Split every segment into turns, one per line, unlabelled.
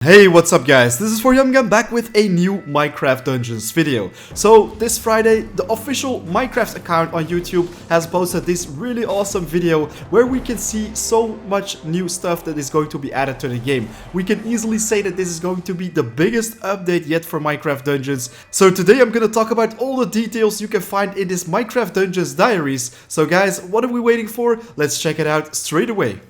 Hey, what's up guys, this is ForYumGam back with a new Minecraft Dungeons video. So this Friday, the official Minecraft account on YouTube has posted this really awesome video where we can see so much new stuff that is going to be added to the game. We can easily say that this is going to be the biggest update yet for Minecraft Dungeons. So today I'm gonna talk about all the details you can find in this Minecraft Dungeons diaries. So guys, what are we waiting for? Let's check it out straight away.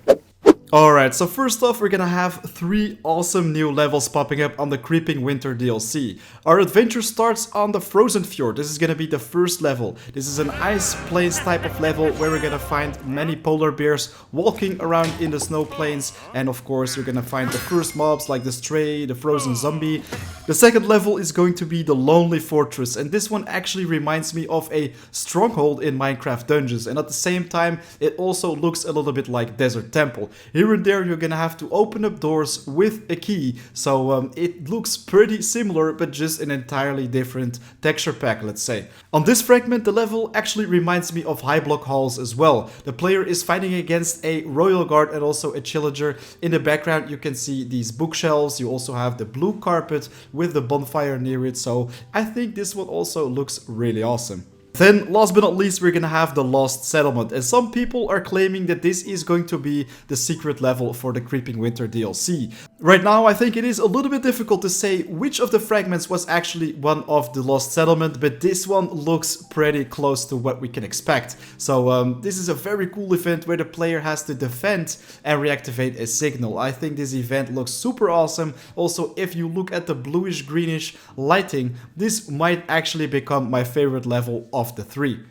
Alright, so first off we're gonna have 3 awesome new levels popping up on the Creeping Winter DLC. Our adventure starts on the Frozen Fjord. This is gonna be the first level. This is an ice plains type of level where we're gonna find many polar bears walking around in the snow plains, and of course you're gonna find the first mobs like the stray, the frozen zombie. The second level is going to be the Lonely Fortress, and this one actually reminds me of a stronghold in Minecraft Dungeons, and at the same time it also looks a little bit like Desert Temple. Here and there you're gonna have to open up doors with a key, so it looks pretty similar but just an entirely different texture pack, let's say. On this fragment the level actually reminds me of High Block Halls as well. The player is fighting against a royal guard and also a villager. In the background you can see these bookshelves, you also have the blue carpet with the bonfire near it, so I think this one also looks really awesome. Then, last but not least, we're gonna have the Lost Settlement, and some people are claiming that this is going to be the secret level for the Creeping Winter DLC. Right now, I think it is a little bit difficult to say which of the fragments was actually one of the Lost Settlement, but this one looks pretty close to what we can expect. So, this is a very cool event where the player has to defend and reactivate a signal. I think this event looks super awesome. Also, if you look at the bluish-greenish lighting, this might actually become my favorite level of the 3.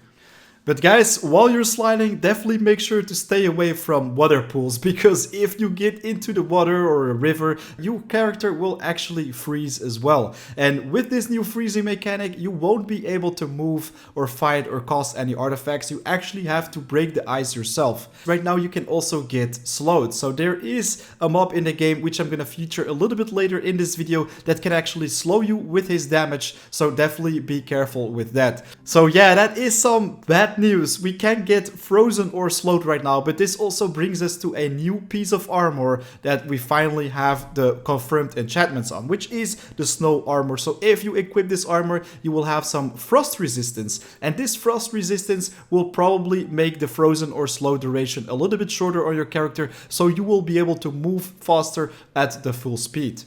But guys, while you're sliding, definitely make sure to stay away from water pools, because if you get into the water or a river, your character will actually freeze as well. And with this new freezing mechanic, you won't be able to move or fight or cast any artifacts. You actually have to break the ice yourself. Right now you can also get slowed. So there is a mob in the game, which I'm gonna feature a little bit later in this video, that can actually slow you with his damage. So definitely be careful with that. So yeah, that is some bad news. We can get frozen or slowed right now, but this also brings us to a new piece of armor that we finally have the confirmed enchantments on, which is the snow armor. So if you equip this armor, you will have some frost resistance, and this frost resistance will probably make the frozen or slow duration a little bit shorter on your character, so you will be able to move faster at the full speed.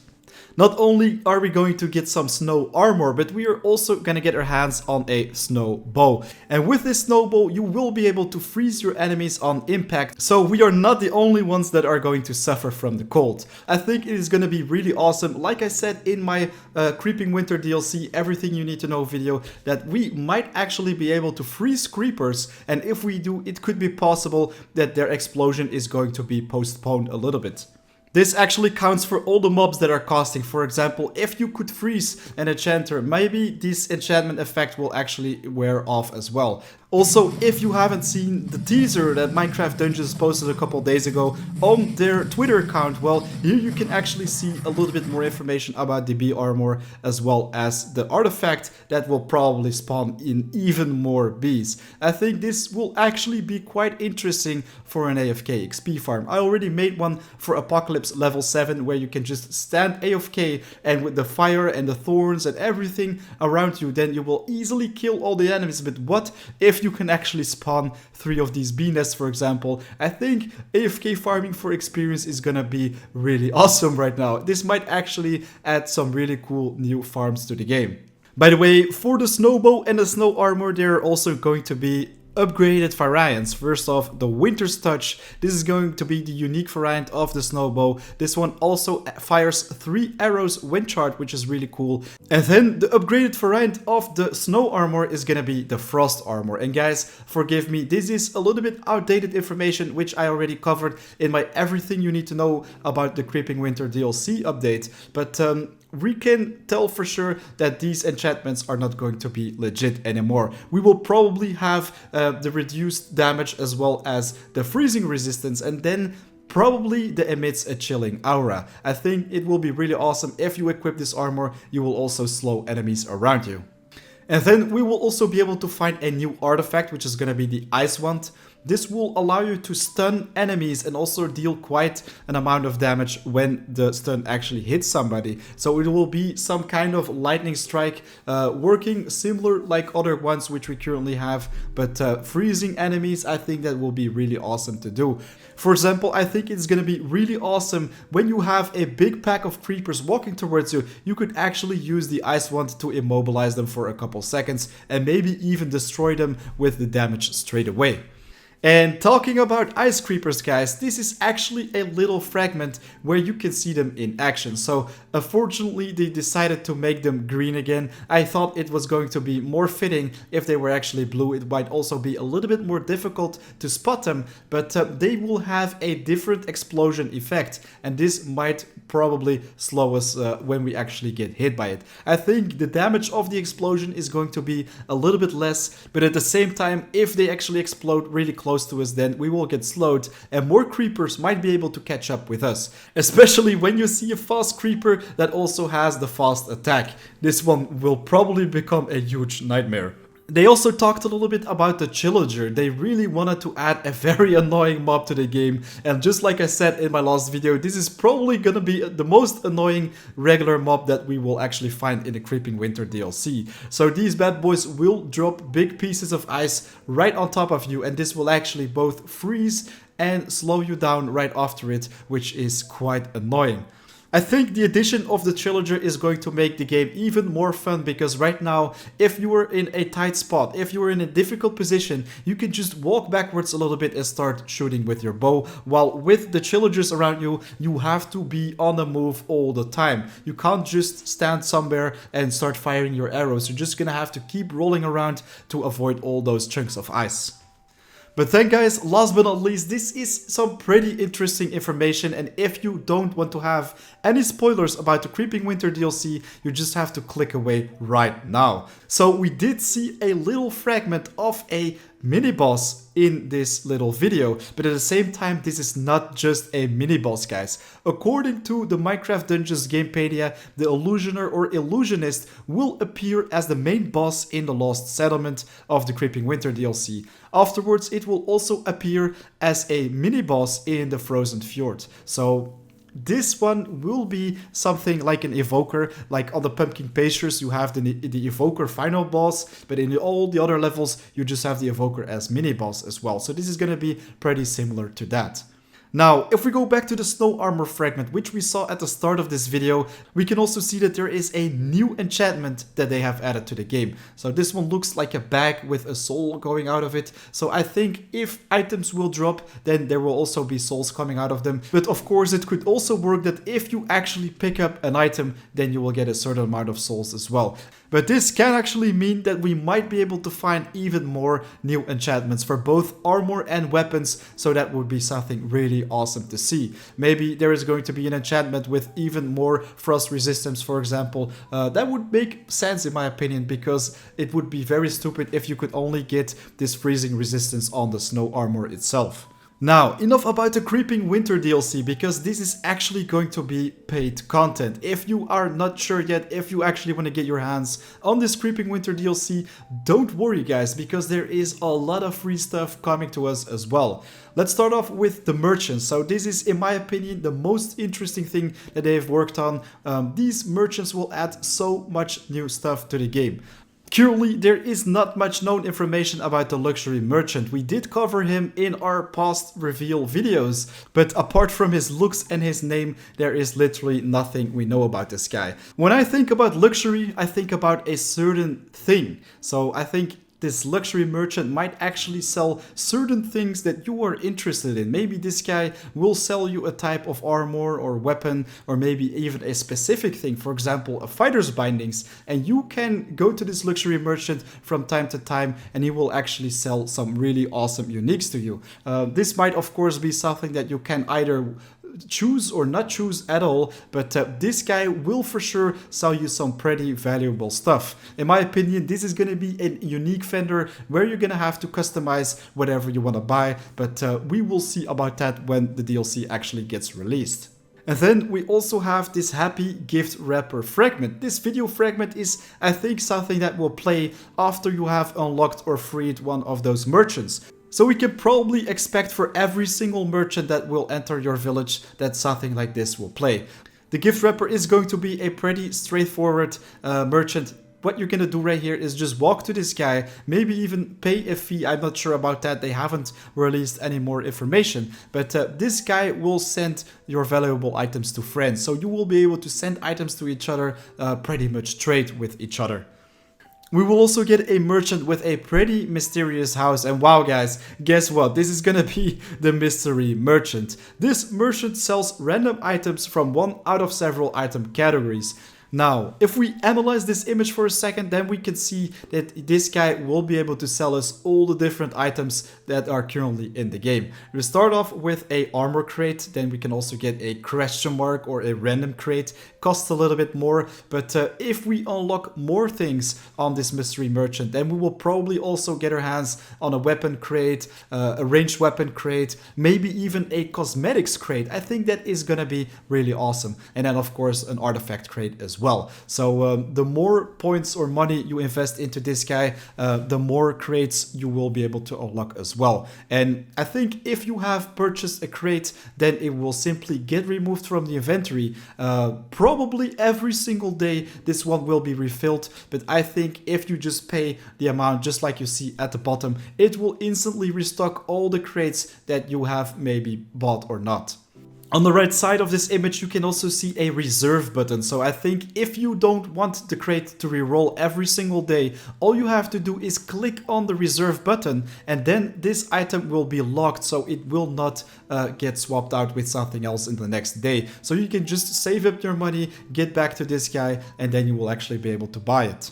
Not only are we going to get some snow armor, but we are also gonna get our hands on a snow bow. And with this snow bow, you will be able to freeze your enemies on impact. So we are not the only ones that are going to suffer from the cold. I think it is gonna be really awesome. Like I said in my Creeping Winter DLC, Everything You Need to Know video, that we might actually be able to freeze creepers. And if we do, it could be possible that their explosion is going to be postponed a little bit. This actually counts for all the mobs that are casting. For example, if you could freeze an enchanter, maybe this enchantment effect will actually wear off as well. Also, if you haven't seen the teaser that Minecraft Dungeons posted a couple days ago on their Twitter account, well, here you can actually see a little bit more information about the bee armor, as well as the artifact that will probably spawn in even more bees. I think this will actually be quite interesting for an AFK XP farm. I already made one for Apocalypse level 7 where you can just stand AFK, and with the fire and the thorns and everything around you, then you will easily kill all the enemies. But what if you can actually spawn 3 of these bee nests, for example? I think AFK farming for experience is gonna be really awesome right now. This might actually add some really cool new farms to the game. By the way, for the snow bow and the snow armor, there are also going to be upgraded variants. First off, the Winter's Touch. This is going to be the unique variant of the snow bow. This one also fires 3 arrows when charged, which is really cool. And then the upgraded variant of the snow armor is gonna be the frost armor. And guys, forgive me, this is a little bit outdated information, which I already covered in my Everything You Need to Know about the Creeping Winter DLC update. But we can tell for sure that these enchantments are not going to be legit anymore. We will probably have the reduced damage as well as the freezing resistance, and then probably the emits a chilling aura. I think it will be really awesome. If you equip this armor, you will also slow enemies around you. And then we will also be able to find a new artifact, which is going to be the Ice Wand. This will allow you to stun enemies and also deal quite an amount of damage when the stun actually hits somebody. So it will be some kind of lightning strike, working similar like other ones which we currently have, but freezing enemies, I think that will be really awesome to do. For example, I think it's gonna be really awesome when you have a big pack of creepers walking towards you. You could actually use the ice wand to immobilize them for a couple seconds and maybe even destroy them with the damage straight away. And talking about ice creepers, guys, this is actually a little fragment where you can see them in action. So unfortunately they decided to make them green again. I thought it was going to be more fitting if they were actually blue. It might also be a little bit more difficult to spot them, but they will have a different explosion effect, and this might probably slow us when we actually get hit by it. I think the damage of the explosion is going to be a little bit less, but at the same time, if they actually explode really close to us, then we will get slowed and more creepers might be able to catch up with us. Especially when you see a fast creeper that also has the fast attack. This one will probably become a huge nightmare. They also talked a little bit about the Chillager. They really wanted to add a very annoying mob to the game, and just like I said in my last video, this is probably gonna be the most annoying regular mob that we will actually find in the Creeping Winter DLC. So these bad boys will drop big pieces of ice right on top of you, and this will actually both freeze and slow you down right after it, which is quite annoying. I think the addition of the Chillager is going to make the game even more fun, because right now, if you were in a tight spot, if you were in a difficult position, you can just walk backwards a little bit and start shooting with your bow, while with the Chillagers around you, you have to be on the move all the time. You can't just stand somewhere and start firing your arrows. You're just gonna have to keep rolling around to avoid all those chunks of ice. But then guys, last but not least, this is some pretty interesting information, and if you don't want to have any spoilers about the Creeping Winter DLC, you just have to click away right now. So we did see a little fragment of a mini-boss in this little video, but at the same time, this is not just a mini-boss, guys. According to the Minecraft Dungeons Gamepedia, the Illusioner or Illusionist will appear as the main boss in the Lost Settlement of the Creeping Winter DLC. Afterwards, it will also appear as a mini-boss in the Frozen Fjord. So this one will be something like an evoker. Like on the Pumpkin Pastures, you have the evoker final boss, but in all the other levels, you just have the evoker as mini boss as well. So this is going to be pretty similar to that. Now, if we go back to the snow armor fragment, which we saw at the start of this video, we can also see that there is a new enchantment that they have added to the game. So this one looks like a bag with a soul going out of it. So I think if items will drop, then there will also be souls coming out of them. But of course, it could also work that if you actually pick up an item, then you will get a certain amount of souls as well. But this can actually mean that we might be able to find even more new enchantments for both armor and weapons, so that would be something really awesome to see. Maybe there is going to be an enchantment with even more frost resistance, for example. That would make sense in my opinion, because it would be very stupid if you could only get this freezing resistance on the snow armor itself. Now, enough about the Creeping Winter DLC, because this is actually going to be paid content. If you are not sure yet if you actually want to get your hands on this Creeping Winter DLC, don't worry guys, because there is a lot of free stuff coming to us as well. Let's start off with the merchants. So this is, in my opinion, the most interesting thing that they've worked on. These merchants will add so much new stuff to the game. Currently, there is not much known information about the luxury merchant. We did cover him in our past reveal videos, but apart from his looks and his name, there is literally nothing we know about this guy. When I think about luxury, I think about a certain thing. So I think this luxury merchant might actually sell certain things that you are interested in. Maybe this guy will sell you a type of armor or weapon, or maybe even a specific thing, for example, a fighter's bindings, and you can go to this luxury merchant from time to time and he will actually sell some really awesome uniques to you. This might of course be something that you can either choose or not choose at all, but this guy will for sure sell you some pretty valuable stuff. In my opinion, this is going to be a unique vendor where you're going to have to customize whatever you want to buy, but we will see about that when the DLC actually gets released. And then we also have this happy gift wrapper fragment. This video fragment is, I think, something that will play after you have unlocked or freed one of those merchants. So we can probably expect for every single merchant that will enter your village that something like this will play. The gift wrapper is going to be a pretty straightforward merchant. What you're gonna do right here is just walk to this guy, maybe even pay a fee. I'm not sure about that. They haven't released any more information. But this guy will send your valuable items to friends. So you will be able to send items to each other, pretty much trade with each other. We will also get a merchant with a pretty mysterious house, and wow guys, guess what? This is gonna be the mystery merchant. This merchant sells random items from one out of several item categories. Now, if we analyze this image for a second, then we can see that this guy will be able to sell us all the different items that are currently in the game. We start off with a armor crate, then we can also get a question mark or a random crate. Costs a little bit more, but if we unlock more things on this mystery merchant, then we will probably also get our hands on a weapon crate, a ranged weapon crate, maybe even a cosmetics crate. I think that is gonna be really awesome. And then of course an artifact crate as well. So the more points or money you invest into this guy, the more crates you will be able to unlock as well. And I think if you have purchased a crate, then it will simply get removed from the inventory. Probably every single day this one will be refilled, but I think if you just pay the amount just like you see at the bottom, it will instantly restock all the crates that you have maybe bought or not. On the right side of this image, you can also see a reserve button. So I think if you don't want the crate to reroll every single day, all you have to do is click on the reserve button and then this item will be locked, so it will not get swapped out with something else in the next day. So you can just save up your money, get back to this guy, and then you will actually be able to buy it.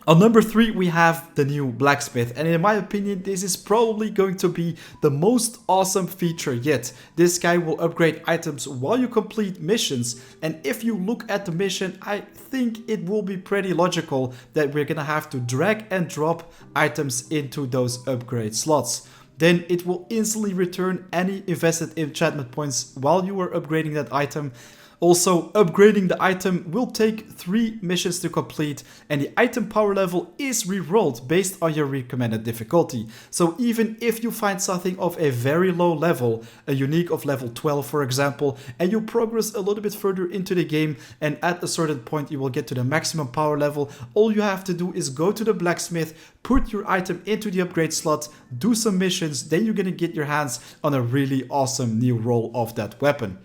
On number 3, we have the new blacksmith, and in my opinion this is probably going to be the most awesome feature yet. This guy will upgrade items while you complete missions, and if you look at the mission, I think it will be pretty logical that we're gonna have to drag and drop items into those upgrade slots. Then it will instantly return any invested enchantment points while you are upgrading that item. Also, upgrading the item will take 3 missions to complete, and the item power level is rerolled based on your recommended difficulty. So even if you find something of a very low level, a unique of level 12 for example, and you progress a little bit further into the game, and at a certain point you will get to the maximum power level, all you have to do is go to the blacksmith, put your item into the upgrade slot, do some missions, then you're gonna get your hands on a really awesome new roll of that weapon.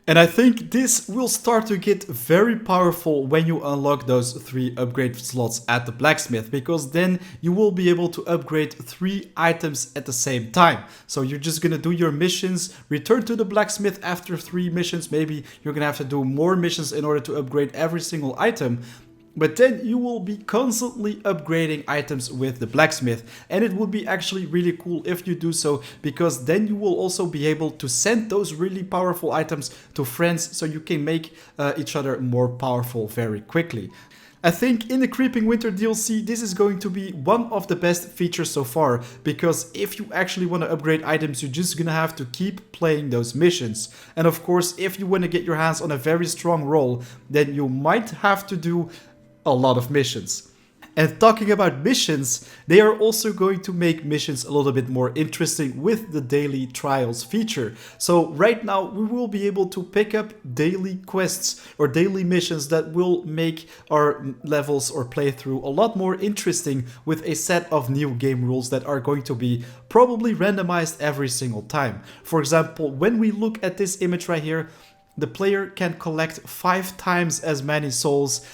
And I think this will start to get very powerful when you unlock those 3 upgrade slots at the blacksmith, because then you will be able to upgrade 3 items at the same time. So you're just gonna do your missions, return to the blacksmith after 3 missions, maybe you're gonna have to do more missions in order to upgrade every single item. But then you will be constantly upgrading items with the blacksmith, and it would be actually really cool if you do so, because then you will also be able to send those really powerful items to friends, so you can make each other more powerful very quickly. I think in the Creeping Winter DLC, this is going to be one of the best features so far, because if you actually want to upgrade items, you're just gonna have to keep playing those missions. And of course, if you want to get your hands on a very strong roll, then you might have to do a lot of missions. And talking about missions, they are also going to make missions a little bit more interesting with the daily trials feature. So right now we will be able to pick up daily quests or daily missions that will make our levels or playthrough a lot more interesting, with a set of new game rules that are going to be probably randomized every single time. For example, when we look at this image right here, the player can collect 5 times as many souls.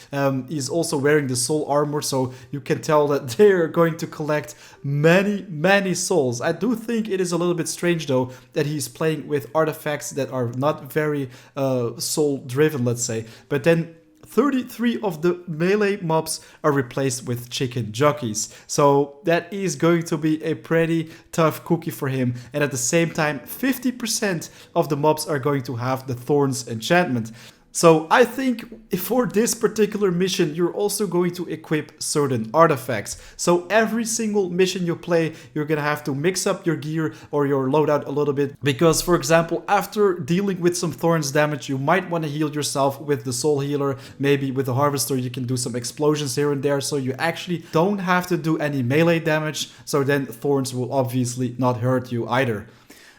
He's also wearing the soul armor, so you can tell that they are going to collect many souls. I do think it is a little bit strange though that he's playing with artifacts that are not very soul driven, let's say. But then 33 of the melee mobs are replaced with chicken jockeys. So that is going to be a pretty tough cookie for him. And at the same time, 50% of the mobs are going to have the Thorns enchantment. So I think for this particular mission, you're also going to equip certain artifacts. So every single mission you play, you're gonna have to mix up your gear or your loadout a little bit. Because for example, after dealing with some thorns damage, you might want to heal yourself with the soul healer. Maybe with the harvester, you can do some explosions here and there. So you actually don't have to do any melee damage. So then thorns will obviously not hurt you either.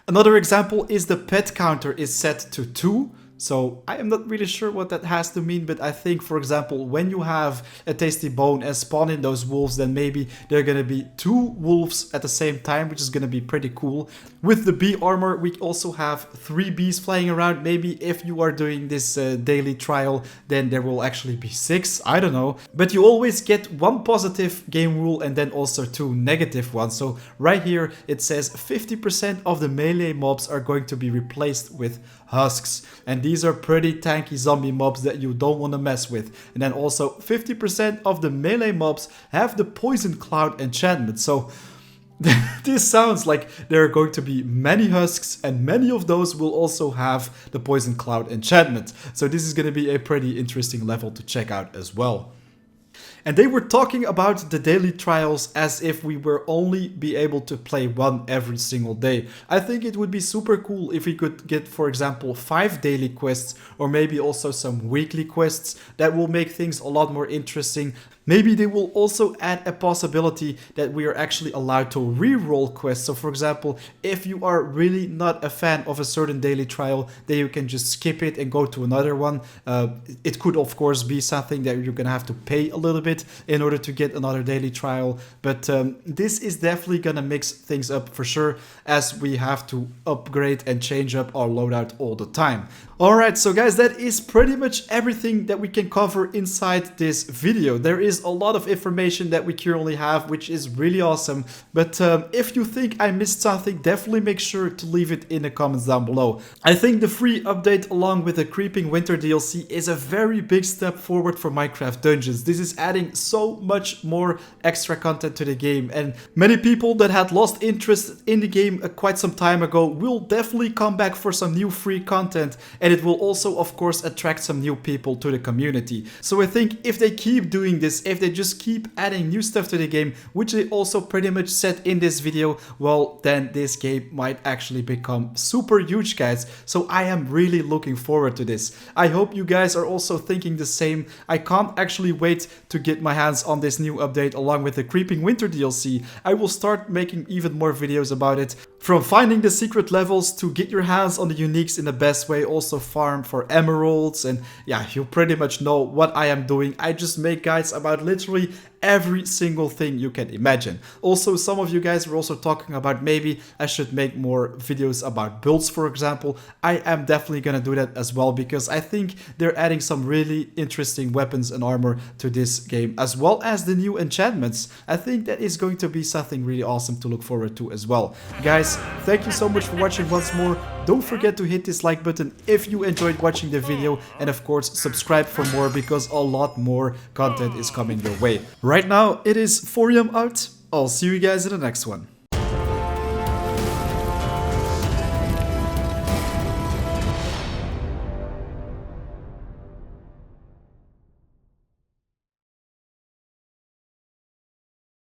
Another example is the pet counter is set to 2. So I am not really sure what that has to mean, but I think, for example, when you have a tasty bone and spawn in those wolves, then maybe there are gonna be 2 wolves at the same time, which is gonna be pretty cool. With the bee armor, we also have 3 bees flying around. Maybe if you are doing this daily trial, then there will actually be 6, I don't know. But you always get 1 positive game rule and then also 2 negative ones. So right here, it says 50% of the melee mobs are going to be replaced with husks, and these are pretty tanky zombie mobs that you don't want to mess with. And then also 50% of the melee mobs have the poison cloud enchantment. So this sounds like there are going to be many husks, and many of those will also have the poison cloud enchantment. So this is going to be a pretty interesting level to check out as well. And they were talking about the daily trials as if we were only be able to play one every single day. I think it would be super cool if we could get, for example, 5 daily quests or maybe also some weekly quests. That will make things a lot more interesting. Maybe they will also add a possibility that we are actually allowed to re-roll quests. So for example, if you are really not a fan of a certain daily trial, then you can just skip it and go to another one. It could of course be something that you're gonna have to pay a little bit in order to get another daily trial. But this is definitely gonna mix things up for sure, as we have to upgrade and change up our loadout all the time. Alright, so guys, that is pretty much everything that we can cover inside this video. There is a lot of information that we currently have, which is really awesome. But if you think I missed something, definitely make sure to leave it in the comments down below. I think the free update along with the Creeping Winter DLC is a very big step forward for Minecraft Dungeons. This is adding so much more extra content to the game, and many people that had lost interest in the game quite some time ago will definitely come back for some new free content. And it will also, of course, attract some new people to the community. So I think if they keep doing this, if they just keep adding new stuff to the game, which they also pretty much said in this video, well, then this game might actually become super huge, guys. So I am really looking forward to this. I hope you guys are also thinking the same. I can't actually wait to get my hands on this new update along with the Creeping Winter DLC. I will start making even more videos about it. From finding the secret levels to get your hands on the uniques in the best way, also farm for emeralds, and yeah, you pretty much know what I am doing. I just make guides about literally every single thing you can imagine. Also, some of you guys were also talking about maybe I should make more videos about builds, for example. I am definitely gonna do that as well, because I think they're adding some really interesting weapons and armor to this game, as well as the new enchantments. I think that is going to be something really awesome to look forward to as well. Guys, thank you so much for watching once more. Don't forget to hit this like button if you enjoyed watching the video, and of course subscribe for more, because a lot more content is coming your way. Right now it is 4am out. I'll see you guys in the next one.